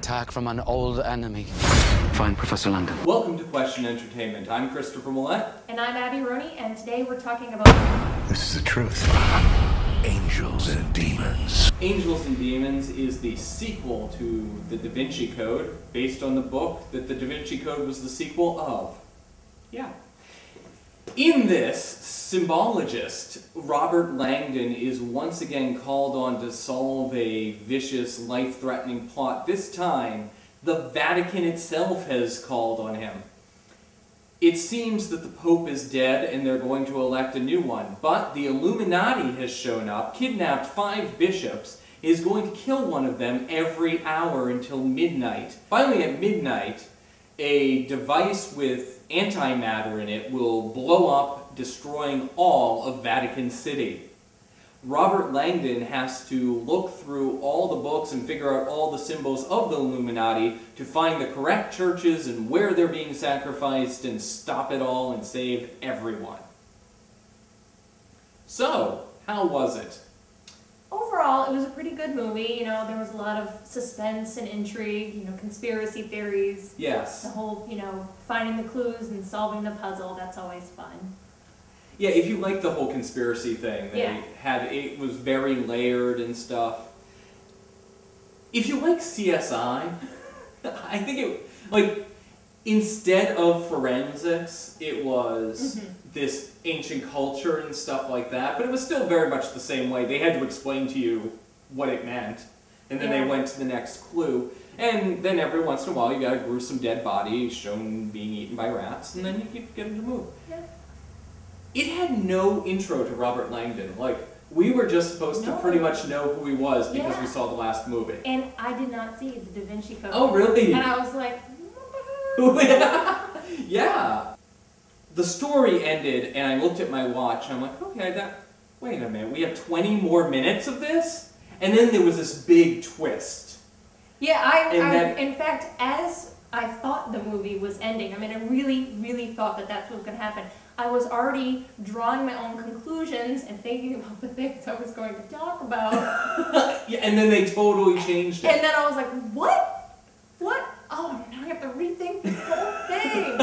attack from an old enemy. Find Professor London. Welcome to Question Entertainment. I'm Christopher Millette. And I'm Abby Roney, and today we're talking about... This is the truth. Angels and Demons. Angels and Demons is the sequel to the Da Vinci Code, based on the book that the Da Vinci Code was the sequel of. Yeah. In this, symbologist Robert Langdon is once again called on to solve a vicious, life-threatening plot. This time, the Vatican itself has called on him. It seems that the Pope is dead and they're going to elect a new one, but the Illuminati has shown up, kidnapped 5 bishops, is going to kill one of them every hour until midnight. Finally, at midnight, a device with antimatter in it will blow up, destroying all of Vatican City. Robert Langdon has to look through all the books and figure out all the symbols of the Illuminati to find the correct churches and where they're being sacrificed and stop it all and save everyone. So, how was it? Overall, it was a pretty good movie. You know, there was a lot of suspense and intrigue, you know, conspiracy theories. Yes. The whole, you know, finding the clues and solving the puzzle, that's always fun. Yeah, if you like the whole conspiracy thing, it was very layered and stuff. If you like CSI, I think it, like, instead of forensics, it was this ancient culture and stuff like that, but it was still very much the same way. They had to explain to you what it meant, and then they went to the next clue. And then every once in a while you got a gruesome dead body shown being eaten by rats, and then you keep getting to move. Yeah. It had no intro to Robert Langdon. Like, we were just supposed to pretty much know who he was because we saw the last movie. And I did not see the Da Vinci Code. Oh, really? And I was like, yeah. The story ended, and I looked at my watch, and I'm like, okay, wait a minute, we have 20 more minutes of this? And then there was this big twist. Yeah, in fact, as I thought the movie was ending, I mean, I really, really thought that that's what was going to happen. I was already drawing my own conclusions and thinking about the things I was going to talk about. Yeah, and then they totally changed it. And then I was like, what? What? Oh, now I have to rethink this whole thing.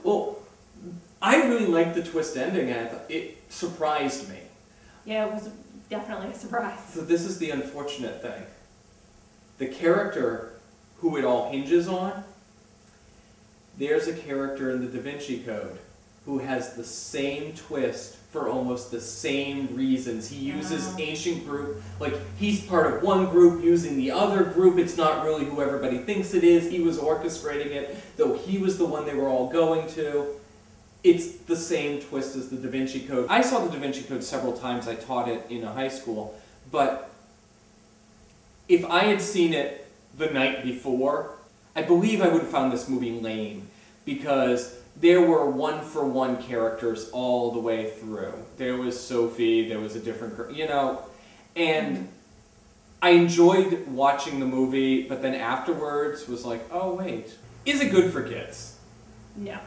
Well, I really liked the twist ending, and I thought it surprised me. Yeah, it was definitely a surprise. So this is the unfortunate thing. The character who it all hinges on, there's a character in the Da Vinci Code who has the same twist for almost the same reasons. He uses ancient group, like he's part of one group using the other group. It's not really who everybody thinks it is. He was orchestrating it, though he was the one they were all going to. It's the same twist as the Da Vinci Code. I saw the Da Vinci Code several times. I taught it in a high school, but if I had seen it the night before, I believe I would have found this movie lame, because there were one-for-one characters all the way through. There was Sophie, there was a different girl, you know, and I enjoyed watching the movie, but then afterwards was like, oh wait, is it good for kids? No.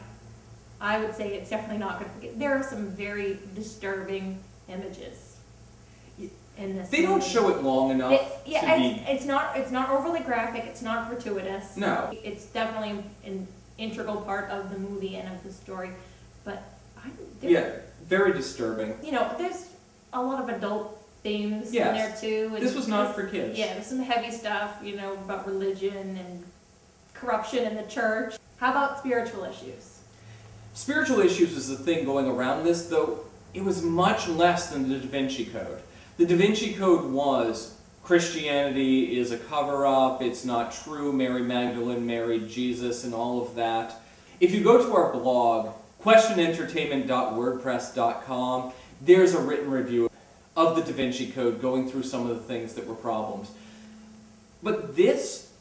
I would say it's definitely not good for kids. There are some very disturbing images in this movie. They don't show it long enough it's not overly graphic, it's not gratuitous. No. It's definitely an integral part of the movie and of the story, but very disturbing. You know, there's a lot of adult themes in there too. This was not for kids. Yeah, there's some heavy stuff, you know, about religion and corruption in the church. How about spiritual issues? Spiritual issues was the thing going around this, though it was much less than the Da Vinci Code. The Da Vinci Code was Christianity is a cover-up, it's not true, Mary Magdalene married Jesus and all of that. If you go to our blog, questionentertainment.wordpress.com, there's a written review of the Da Vinci Code going through some of the things that were problems. But this,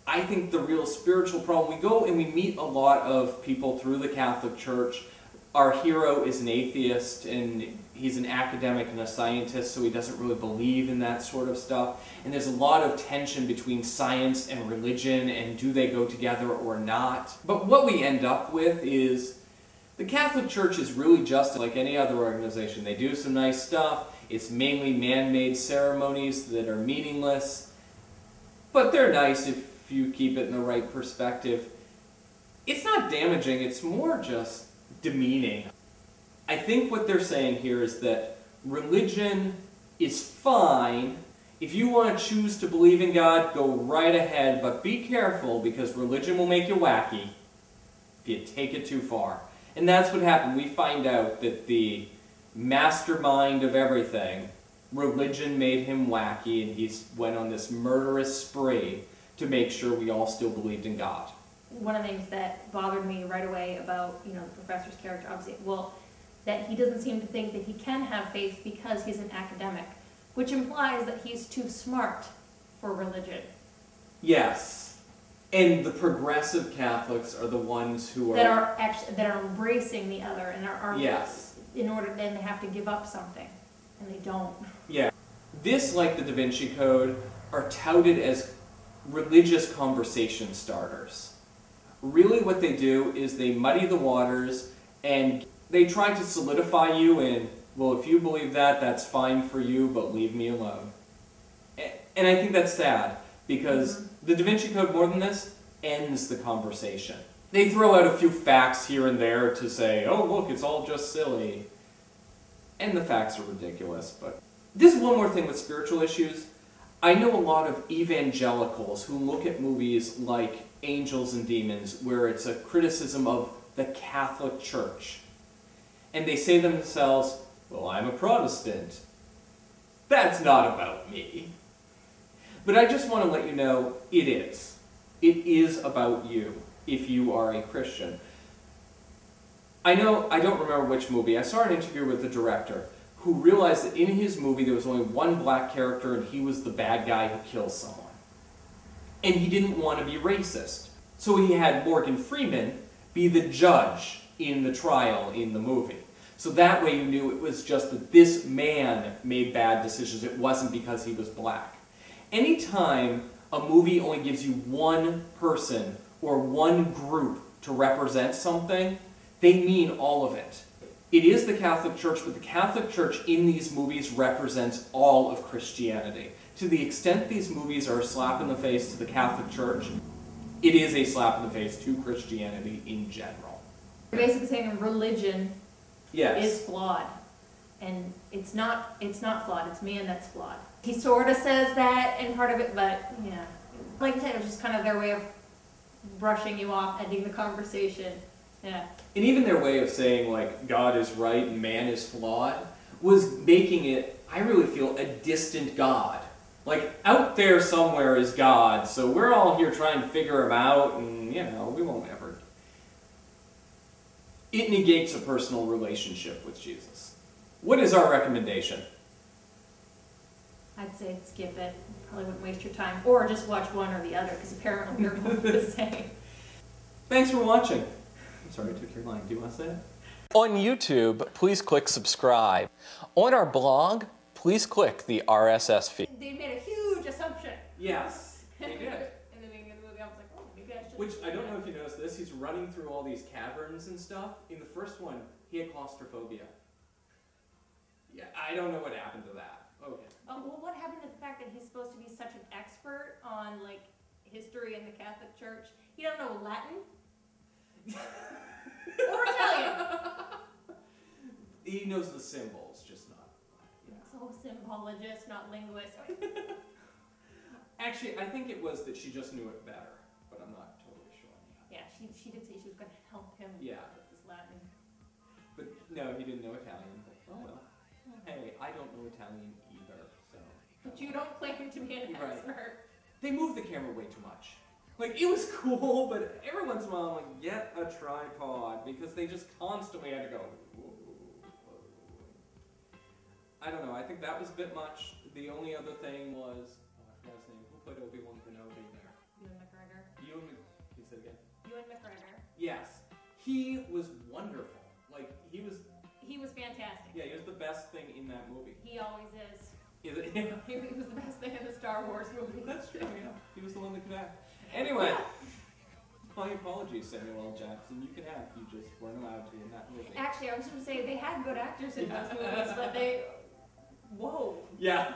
I think the real spiritual problem, we go and we meet a lot of people through the Catholic Church. Our hero is an atheist, and he's an academic and a scientist, so he doesn't really believe in that sort of stuff. And there's a lot of tension between science and religion, and do they go together or not? But what we end up with is the Catholic Church is really just like any other organization. They do some nice stuff. It's mainly man-made ceremonies that are meaningless. but they're nice if you keep it in the right perspective. It's not damaging, it's more just demeaning. I think what they're saying here is that religion is fine. If you want to choose to believe in God, go right ahead, but be careful because religion will make you wacky if you take it too far. And that's what happened. We find out that the mastermind of everything, religion made him wacky, and he went on this murderous spree to make sure we all still believed in God. One of the things that bothered me right away about, the professor's character, obviously, that he doesn't seem to think that he can have faith because he's an academic, which implies that he's too smart for religion. Yes. And the progressive Catholics are the ones who are... that are embracing the other and are yes. In order, then they have to give up something, and they don't. Yeah. This, like the Da Vinci Code, are touted as religious conversation starters. Really what they do is they muddy the waters and they try to solidify you in, well, if you believe that, that's fine for you, but leave me alone. And I think that's sad, because the Da Vinci Code, more than this, ends the conversation. They throw out a few facts here and there to say, oh, look, it's all just silly. And the facts are ridiculous, but... This is one more thing with spiritual issues. I know a lot of evangelicals who look at movies like Angels and Demons, where it's a criticism of the Catholic Church. And they say to themselves, well, I'm a Protestant. That's not about me. But I just want to let you know, it is. It is about you, if you are a Christian. I don't remember which movie. I saw an interview with the director who realized that in his movie there was only one black character and he was the bad guy who kills someone. And he didn't want to be racist. So he had Morgan Freeman be the judge in the trial in the movie. So that way you knew it was just that this man made bad decisions. It wasn't because he was black. Anytime a movie only gives you one person or one group to represent something, they mean all of it. It is the Catholic Church, but the Catholic Church in these movies represents all of Christianity. To the extent these movies are a slap in the face to the Catholic Church, it is a slap in the face to Christianity in general. You're basically saying religion yes. is flawed. And it's not flawed, it's man that's flawed. He sort of says that in part of it, but yeah. Like I said, it was just kind of their way of brushing you off, ending the conversation. Yeah. And even their way of saying, like, God is right and man is flawed, was making it, I really feel, a distant God. Like, out there somewhere is God, so we're all here trying to figure him out, and, we won't ever. It negates a personal relationship with Jesus. What is our recommendation? I'd say skip it. Probably wouldn't waste your time. Or just watch one or the other, because apparently they're both the same. Thanks for watching. I'm sorry I took your line. Do you want to say it? On YouTube, please click subscribe. On our blog, please click the RSS feed. They made a huge assumption. Yes, they did. In the beginning of the movie, I was like, oh, maybe I should. Which, I don't know if you noticed this, he's running through all these caverns and stuff. In the first one, he had claustrophobia. Yeah, I don't know what happened to that. Okay. Well, what happened to the fact that he's supposed to be such an expert on, like, history in the Catholic Church? He don't know Latin? Or Italian? He knows the symbols, just not. Yeah. So symbologist, not linguist. Actually, I think it was that she just knew it better, but I'm not totally sure. Yeah, she did say she was going to help him with this Latin. But no, he didn't know Italian. But, oh well. Hey, I don't know Italian either, so. But you don't claim to be an expert. They moved the camera way too much. Like, it was cool, but every once in a while I'm like, get a tripod, because they just constantly had to go, whoa, whoa. I don't know, I think that was a bit much. The only other thing was, I forgot his name, who played Obi-Wan Kenobi there? Ewan McGregor. He said again? Ewan McGregor. Yes. He was wonderful. Like, he was fantastic. Yeah, he was the best thing in that movie. He always is. Is it? Yeah. He was the best thing in the Star Wars movie. That's true, yeah. He was the one that could act. Anyway, my apologies, Samuel L. Jackson. You can act, you just weren't allowed to in that movie. Actually, I was going to say, they had good actors in those movies, but they... Whoa. Yeah.